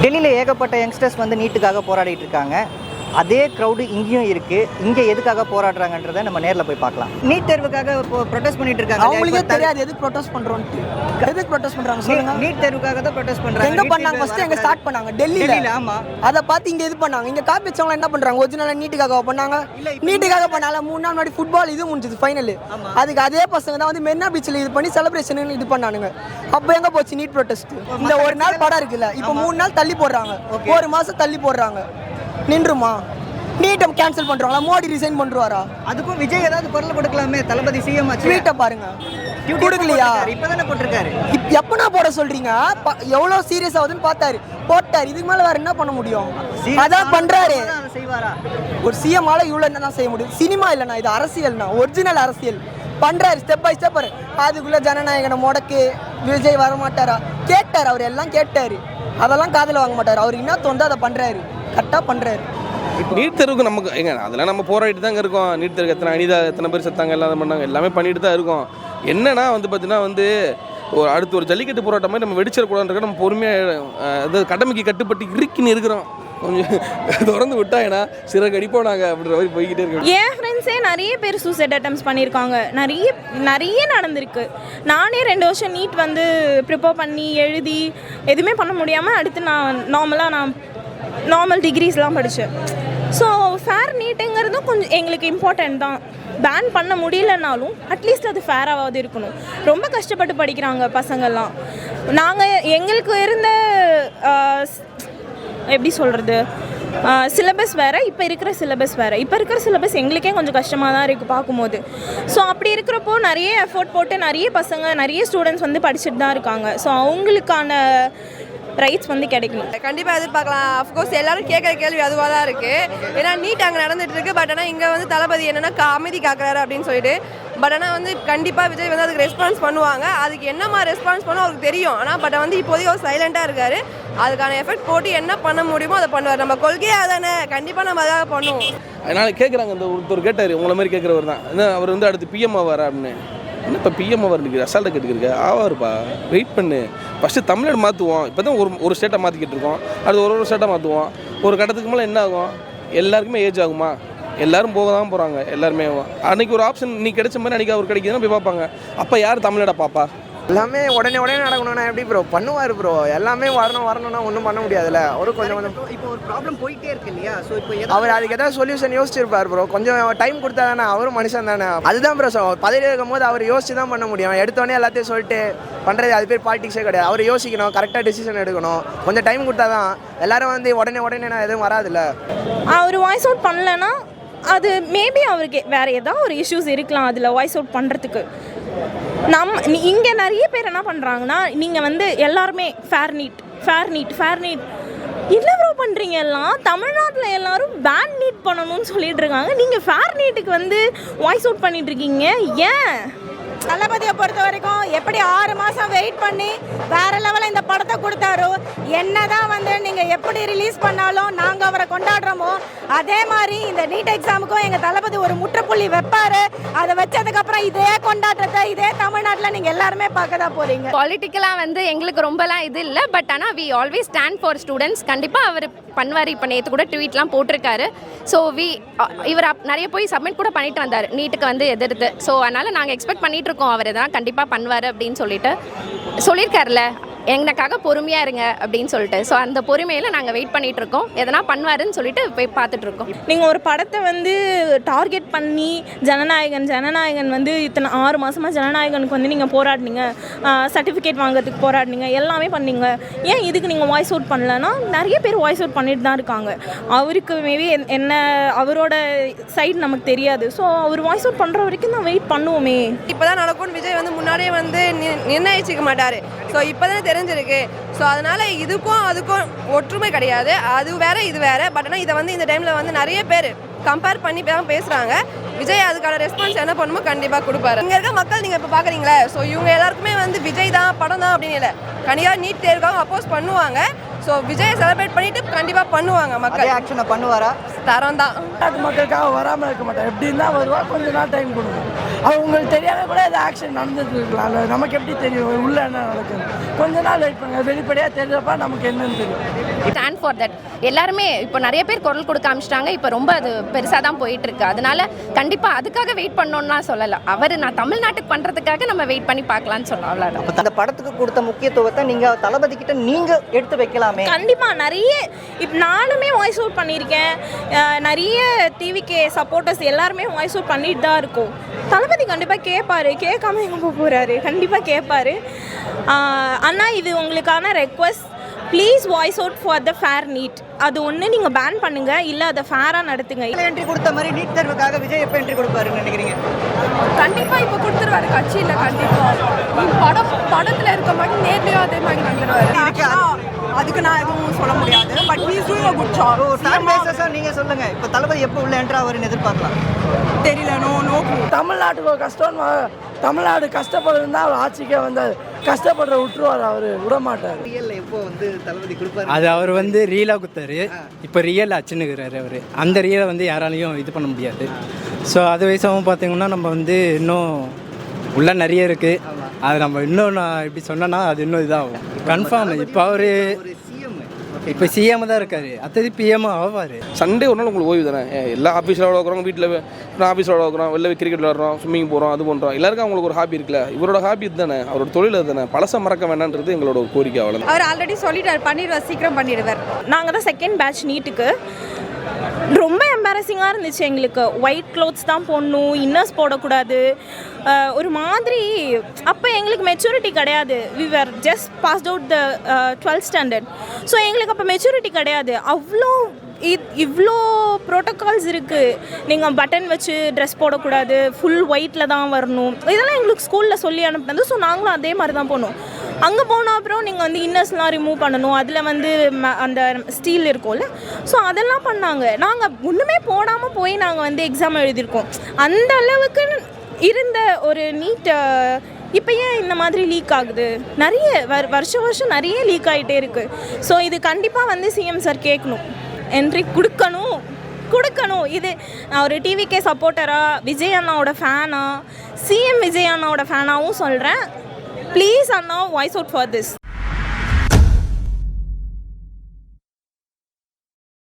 டெல்லியில் ஏகப்பட்ட யங்ஸ்டர்ஸ் வந்து நீட்டுக்காக போராடிட்டு இருக்காங்க. அதே க்ரௌடு இங்கேயும் இருக்குது. இங்கே எதுக்காக போராடுறாங்கன்றதை நம்ம நேரில் போய் பார்க்கலாம். நீட் தேர்வுக்காக ப்ரொடெஸ்ட் பண்ணிட்டு இருக்காங்க. அவங்களுக்கே தெரியாது எதுக்கு ப்ரொடெஸ்ட் பண்ணுறோன்ட்டு. எதுக்கு ப்ரொடெஸ்ட் பண்ணுறாங்க சொல்லுங்க. நீட் தேர்வுக்காக தான் ப்ரொடெஸ்ட் பண்ணுறாங்க. எங்கே பண்ணாங்க ஃபஸ்ட்டு? எங்கே ஸ்டார்ட் பண்ணாங்க? டெல்லியில். ஆமாம், அதை பார்த்து இங்கே இது பண்ணாங்க. இங்கே காப்பி வச்சவங்க என்ன பண்ணுறாங்க? ஒரிஜினலாக நீட்டுக்காக பண்ணாங்க. நீட்டுக்காக பண்ணால 3 நாள் முன்னாடி ஃபுட்பால் இது முடிஞ்சது ஃபைனல். அதுக்கு அதே பசங்க தான் வந்து மெரினா பீச்சில் இது பண்ணி செலிப்ரேஷன் இது பண்ணானுங்க. அப்போ எங்கே போச்சு நீட் ப்ரொடெஸ்ட்? இந்த ஒரு நாள் படம் இருக்குல்ல, இப்போ 3 நாள் தள்ளி போடுறாங்க, 1 மாதம் தள்ளி போடுறாங்க. நின்றுமா? நீட்டை கேன்சல் பண்றாங்களா? மோடி ரிசைன் பண்றாரா? அதுக்கும் விஜய் ஏதாவது பொருள் கொடுக்கலாமே. தளபதி சிஎம் ஆச்சு, ட்வீட்டை பாருங்க, கொடுக்கலையா? இப்பதானே போட்டிருக்காரு. எப்பனா போட சொல்றீங்க? எவ்வளவு சீரியஸ் ஆகுதுன்னு பார்த்தாரு, போட்டாரு. இதுக்கு மேல வேற என்ன பண்ண முடியும்? அதான் பண்றாரு. ஒரு சிஎம் ஆல இவ்வளவு என்ன செய்ய முடியும்? சினிமா இல்லைண்ணா, இது அரசியல்னா, ஒரிஜினல் அரசியல் பண்றாரு. Step by step. அதுக்குள்ள ஜனநாயகனை முடக்கு விஜய் வரமாட்டாரா? கேட்டாரு, அவர் எல்லாம் கேட்டாரு. அதெல்லாம் காதல வாங்க மாட்டாரு. அவர் என்ன தோணுதோ அதை பண்றாரு, கரெக்டா பண்றாரு. நீட் தேர்வுக்கு நமக்கு எங்க அதெல்லாம் நம்ம போராடிட்டு தாங்க இருக்கோம். நீட் தேர்வுக்கு எத்தனை பேர் செத்தாங்க, எல்லாம் பண்ணாங்க, எல்லாமே பண்ணிட்டு தான் இருக்கோம். என்னன்னா வந்து பார்த்தீங்கன்னா வந்து அடுத்து ஒரு ஜல்லிக்கட்டு போராட்டம் மாதிரி நம்ம வெடிச்சிடக்கூடாதுன்ற நம்ம பொறுமையாக அது கடமைக்கு கட்டுப்பட்டு இறுக்கின்னு இருக்கிறோம். கொஞ்சம் திறந்து விட்டா ஏன்னா சிறகு அடிப்போம் நாங்கள் அப்படின்ற மாதிரி போய்கிட்டே இருக்கோம். என் ஃப்ரெண்ட்ஸே நிறைய பேர் சூசைட் அட்டெம்ப்ட்ஸ் பண்ணியிருக்காங்க. நிறைய நடந்திருக்கு. நானே 2 வருஷம் நீட் வந்து ப்ரிப்பேர் பண்ணி எழுதி எதுவுமே பண்ண முடியாமல் அடுத்து நான் நார்மல் டிகிரிஸ்லாம் படித்தேன். ஸோ ஃபேர் நீட்டுங்கிறதும் கொஞ்சம் எங்களுக்கு இம்பார்ட்டன்ட் தான். பேன் பண்ண முடியலனாலும் அட்லீஸ்ட் அது ஃபேராவது இருக்கணும். ரொம்ப கஷ்டப்பட்டு படிக்கிறாங்க பசங்கள்லாம். எங்களுக்கு இருந்த எப்படி சொல்கிறது, சிலபஸ் வேறு, இப்போ இருக்கிற சிலபஸ் வேறு. இப்போ இருக்கிற சிலபஸ் எங்களுக்கே கொஞ்சம் கஷ்டமாக தான் இருக்குது பார்க்கும்போது. ஸோ அப்படி இருக்கிறப்போ நிறைய எஃபோர்ட் போட்டு நிறைய ஸ்டூடெண்ட்ஸ் வந்து படிச்சுட்டு தான் இருக்காங்க. ஸோ அவங்களுக்கான ரைட்ஸ் வந்து கிடைக்கணும். கண்டிப்பாக எதிர்பார்க்கலாம். அஃப்கோர்ஸ் எல்லாரும் கேட்குற கேள்வி அதுவாக தான் இருக்குது. ஏன்னா நீட் அங்கே நடந்துட்டு இருக்கு. பட் ஆனால் இங்கே வந்து தளபதி என்னென்னா அமைதி காக்குறாரு அப்படின்னு சொல்லிட்டு. பட் ஆனால் வந்து கண்டிப்பாக விஜய் வந்து அதுக்கு ரெஸ்பான்ஸ் பண்ணுவாங்க. அதுக்கு என்னமா ரெஸ்பான்ஸ் பண்ணும் அவருக்கு தெரியும். ஆனால் பட் வந்து இப்போதைக்கு அவர் சைலண்டாக இருக்காரு. அதுக்கான எஃபெக்ட் போட்டு என்ன பண்ண முடியுமோ அதை பண்ணுவார். நம்ம கொள்கையே அதானே, கண்டிப்பாக நம்ம அதாக பண்ணுவோம். அதனால் கேட்குறாங்க, இந்த ஒருத்தர் கேட்டார், உங்களை மாதிரி கேட்குறவர் தான். அவர் வந்து அடுத்து பிஎம் ஆவாரா அப்படின்னு. என்ன இப்போ பிஎம் ஆவார் இருக்கு அசால்ட்டாக கேட்டுக்கிருக்க? ஆவாருப்பா, வெயிட் பண்ணு. ஃபஸ்ட்டு தமிழ்நாடு மாற்றுவோம். இப்போ தான் ஒரு ஸ்டேட்டை மாற்றிக்கிட்டு இருக்கோம். அது ஒரு ஸ்டேட்டை மாற்றுவோம். ஒரு கட்டத்துக்கு மேலே என்ன ஆகும்? எல்லாருக்குமே ஏஜ் ஆகுமா? எல்லோரும் போக தான் போகிறாங்க. எல்லாருமே அன்றைக்கி ஒரு ஆப்ஷன் நீ கிடைச்ச மாதிரி அன்றைக்கி அவர் கிடைக்குதுன்னா போய் பார்ப்பாங்க. அப்போ யார் தமிழ்நாடை பார்ப்பா? எல்லாமே உடனே நடக்கணும்னா எப்படி ப்ரோ பண்ணுவார் ப்ரோ? எல்லாமே வரணும்னா ஒன்றும் பண்ண முடியாதுல்ல. ஒரு கொஞ்சம் இப்போ ஒரு ப்ராப்ளம் போயிட்டே இருக்கு இல்லையா? ஸோ இப்போ அவர் அதுக்கு ஏதாவது சொல்யூஷன் யோசிச்சிருப்பார் ப்ரோ. கொஞ்சம் டைம் கொடுத்தா தானே, அவரும் மனுஷன் தானே. அதுதான் ப்ரோ பதவியில் இருக்கும் போது அவர் யோசிச்சு தான் பண்ண முடியும். எடுத்தோடனே எல்லாத்தையும் சொல்லிட்டு பண்ணுறது அது பேர் பாலிடிக்ஸே கிடையாது. அவர் யோசிக்கணும், கரெக்டாக டிசிஷன் எடுக்கணும். கொஞ்சம் டைம் கொடுத்தா தான். எல்லாரும் வந்து உடனே எதுவும் வராதுல்ல. அவர் வாய்ஸ் அவுட் பண்ணலன்னா அது மேபி அவருக்கு வேறு ஏதாவது ஒரு இஷ்யூஸ் இருக்கலாம் அதில் வாய்ஸ் அவுட் பண்ணுறதுக்கு. இங்கே நிறைய பேர் என்ன பண்ணுறாங்கன்னா, நீங்கள் வந்து எல்லாருமே ஃபேர் நீட் என்ன ப்ரோ பண்ணுறீங்க? எல்லாம் தமிழ்நாட்டில் எல்லாரும் பேன் நீட் பண்ணணும்னு சொல்லிட்டு இருக்காங்க. நீங்கள் ஃபேர் நீட்டுக்கு வந்து வாய்ஸ் அவுட் பண்ணிட்டு இருக்கீங்க. ஏன்? தளபதியை பொறுத்த வரைக்கும் எப்படி 6 மாதம் வெயிட் பண்ணி வேற லெவலில் இந்த படத்தை கொடுத்தாரோ, என்னதான் வந்து நீங்கள் எப்படி ரிலீஸ் பண்ணாலும் நாங்கள் அவரை கொண்டாடுறோமோ, அதே மாதிரி இந்த நீட் எக்ஸாமுக்கும் எங்கள் தளபதி ஒரு முற்றுப்புள்ளி வைப்பார். அதை வச்சதுக்கப்புறம் இதே கொண்டாட்டத்தை இதே தமிழ்நாட்டில் நீங்கள் எல்லாருமே பார்க்க தான் போகிறீங்க. பாலிட்டிக்கலாக வந்து எங்களுக்கு ரொம்பலாம் இது இல்லை. பட் ஆனால் we always stand for students. கண்டிப்பாக அவர் பண்ணுவார். இப்போ நேற்று கூட ட்வீட்லாம் போட்டிருக்காரு. ஸோ இவர் நிறைய போய் சப்மிட் கூட பண்ணிட்டு வந்தார் நீட்டுக்கு வந்து எதிர்த்து. ஸோ அதனால் நாங்கள் எக்ஸ்பெக்ட் பண்ணிட்டு இருக்கோம் அவர் தான் கண்டிப்பாக பண்ணுவார் அப்படின்னு சொல்லியிருக்காருல்ல. எங்களுக்காக பொறுமையாக இருங்க அப்படின்னு சொல்லிட்டு. ஸோ அந்த பொறுமையில் நாங்கள் வெயிட் பண்ணிகிட்டு இருக்கோம். எதனா பண்ணுவாருன்னு சொல்லிட்டு போய் பார்த்துட்ருக்கோம். நீங்கள் ஒரு படத்தை வந்து டார்கெட் பண்ணி ஜனநாயகன் வந்து இத்தனை 6 மாதமாக ஜனநாயகனுக்கு வந்து நீங்கள் போராடினீங்க, சர்டிஃபிகேட் வாங்குறதுக்கு போராடினீங்க, எல்லாமே பண்ணீங்க. ஏன் இதுக்கு நீங்கள் வாய்ஸ் அவுட் பண்ணலன்னா? நிறைய பேர் வாய்ஸ் அவுட் பண்ணிட்டு தான் இருக்காங்க. அவருக்கு மேபி என்ன அவரோட சைடு நமக்கு தெரியாது. ஸோ அவர் வாய்ஸ் அவுட் பண்ணுற வரைக்கும் நான் வெயிட் பண்ணுவோமே. இப்போ தான் நடக்கும்னு விஜய் வந்து முன்னாடியே வந்து நிர்ணயிச்சிக்க மாட்டார். ஸோ இப்போ தான் தெரிஞ்சிருக்கு. ஸோ அதனால் இதுக்கும் அதுக்கும் ஒற்றுமை கிடையாது. அது வேறு இது வேறு. பட் ஆனால் இதை வந்து இந்த டைமில் வந்து நிறைய பேர் கம்பேர் பண்ணி பேசுகிறாங்க. விஜய் அதுக்கான ரெஸ்பான்ஸ் என்ன பண்ணுமோ கண்டிப்பாக கொடுப்பாரு. இங்கே இருக்க மக்கள் நீங்கள் இப்போ பார்க்குறீங்களே, ஸோ இவங்க எல்லாருக்குமே வந்து விஜய் தான் படம் தான் அப்படின்னு இல்லை. கண்டிப்பாக நீட் தேர்வுக்காக அப்போஸ் பண்ணுவாங்க. ஸோ விஜயை செலிப்ரேட் பண்ணிட்டு கண்டிப்பாக பண்ணுவாங்க அதே மக்கள். ஆக்ஷனை பண்ணுவாரா? தரம் தான். மக்களுக்காக வராமல் இருக்க மாட்டேன். எப்படி இருந்தால் வருவா, கொஞ்ச நாள் டைம் கொடுக்கும். அவங்களுக்கு தெரியாத கூட இது ஆக்ஷன் நடந்துட்டு இருக்கலாம். இல்லை நமக்கு எப்படி தெரியும் உள்ள என்ன நடக்குது? கொஞ்ச நாள் வெயிட் பண்ணுங்க, வெளிப்படையாக தெரிஞ்சப்பா நமக்கு என்னன்னு தெரியும். Stand for that. எல்லாருமே இப்போ நிறைய பேர் குரல் கொடுக்க ஆரம்பிச்சிட்டாங்க. இப்போ ரொம்ப அது பெருசாக தான் போயிட்டு இருக்கு. அதனால கண்டிப்பாக அதுக்காக வெயிட் பண்ணோன்னா சொல்லலாம். அவர் நான் தமிழ்நாட்டுக்கு பண்ணுறதுக்காக நம்ம வெயிட் பண்ணி பார்க்கலான்னு சொல்லலாம். அவ்வளோதான். அப்ப அந்த படத்துக்கு கொடுத்த முக்கியத்துவத்தை நீங்க தளபதி கிட்ட நீங்க எடுத்து வைக்கலாமே. கண்டிப்பா நிறைய இப்போ நானுமே வாய்ஸ் அவுட் பண்ணியிருக்கேன். நிறைய டிவிக்கு சப்போர்ட்டர்ஸ் எல்லாருமே வாய்ஸ் அவுட் பண்ணிட்டு தான் இருக்கோம். தளபதி கண்டிப்பாக கேட்பாரு, கேட்காம எங்கே போக போகிறாரு, கண்டிப்பாக கேட்பாரு. அண்ணா இது உங்களுக்கான request, please voice out for the fair NEET. அது ஒன்று நீங்கள் பேன் பண்ணுங்க, இல்லை அதை ஃபேராக நடத்துங்க. என்ட்ரி கொடுத்த மாதிரி நீட் தேர்வுக்காக விஜய் எப்போ என்ட்ரி கொடுப்பாருன்னு நினைக்கிறீங்க? கண்டிப்பாக இப்போ கொடுத்துருவாரு கட்சியில். கண்டிப்பாக படத்தில் இருக்க மாதிரி நேர்லையும் அதே மாதிரி வந்துடுவாரு. அதுக்கு நான் எதுவும் சொல்ல முடியாது. But he is doing a good job. Fan பேஸஸா நீங்க சொல்லுங்க. இப்போ தளபதி எப்போ உள்ள என்ட்ரி ஆவாருன்னு எதிர்பார்க்கலாம்? தெரியல. நோ தமிழ்நாட்டுக்கு ஒரு கஷ்டம், தமிழ்நாடு கஷ்டப்படுறதுனா அவர் ஆட்சிக்கே வந்தார். கஷ்டப்படுற விட்டுருவார், அவர் விட மாட்டார். ரியல்ல எப்போ தளபதி கொடுப்பாரு? அது அவர் ரீலாக கொடுத்தாரு. இப்போ ரியல் அச்சுன்னுக்கிறாரு அவர். அந்த ரியலை யாராலையும் இது பண்ண முடியாது. ஸோ அது வயசாகவும் பார்த்தீங்கன்னா நம்ம இன்னும் உள்ள நிறைய இருக்குது. அது நம்ம இன்னும் நான் இப்படி சொன்னேன்னா அது இன்னும் இதாகும் கன்ஃபார்ம். இப்போ அவர் இப்போ சிஎம் தான் இருக்காரு, அடுத்தது பிஎம் ஆவார். சண்டே ஒரு நாள் உங்களுக்கு ஓய்வு தானே. எல்லா ஆஃபீஸில் விளாடுறோம், வீட்டில் நான் ஆஃபீஸில் விளாடுறோம், வெளில கிரிக்கெட் விளாடுறோம், ஸ்விம்மிங் போகிறோம், அது பண்ணுறோம். எல்லாருக்கும் அவங்களுக்கு ஒரு ஹாபி இருக்குல்ல. இவரோட ஹாபி தானே, அவரோட தொழில் தானே. பழச மறக்க வேண்டான்றது எங்களோட ஒரு கோரிக்கை. அவ்வளோ அவர் ஆல்ரெடி சொல்லிட்டார், பண்ணிடுவார், சீக்கிரம் பண்ணிடுவார். நாங்கள் தான் செகண்ட் பேட்ச் நீட்டுக்கு. ரொம்ப எம்பாரசிங்காக இருந்துச்சு எங்களுக்கு. ஒயிட் க்ளோத்ஸ் தான் போடணும், இன்னர்ஸ் போடக்கூடாது. ஒரு மாதிரி அப்போ எங்களுக்கு மெச்சூரிட்டி கிடையாது. We were just passed out the 12th standard. So எங்களுக்கு அப்போ மெச்சூரிட்டி கிடையாது. இவ்வளோ ப்ரோட்டோகால்ஸ் இருக்குது. நீங்கள் பட்டன் வச்சு ட்ரெஸ் போடக்கூடாது, ஃபுல் ஒயிட்டில் தான் வரணும். இதெல்லாம் எங்களுக்கு ஸ்கூலில் சொல்லி அனுப்புனது. ஸோ நாங்களும் அதே மாதிரி தான் போனோம். அங்கே போன அப்புறம் நீங்கள் இன்னர்ஸ்லாம் ரிமூவ் பண்ணணும். அதில் அந்த ஸ்டீல் இருக்கும்ல, ஸோ அதெல்லாம் பண்ணாங்க. நாங்கள் ஒன்றுமே போடாமல் போய் நாங்கள் எக்ஸாம் எழுதியிருக்கோம். அந்த அளவுக்கு இருந்த ஒரு நீட் இப்போ ஏன் இந்த மாதிரி லீக் ஆகுது? நிறைய வருஷம் நிறைய லீக் ஆகிட்டே இருக்குது. ஸோ இது கண்டிப்பாக சிஎம் சார் கேட்கணும், என்ட்ரி கொடுக்கணும். இது நான் ஒரு டிவிக்கே சப்போர்ட்டராக, விஜய் அண்ணாவோட ஃபேனாக, சிஎம் விஜய் அண்ணாவோட ஃபேனாகவும் சொல்கிறேன். Please Anna voice out for this.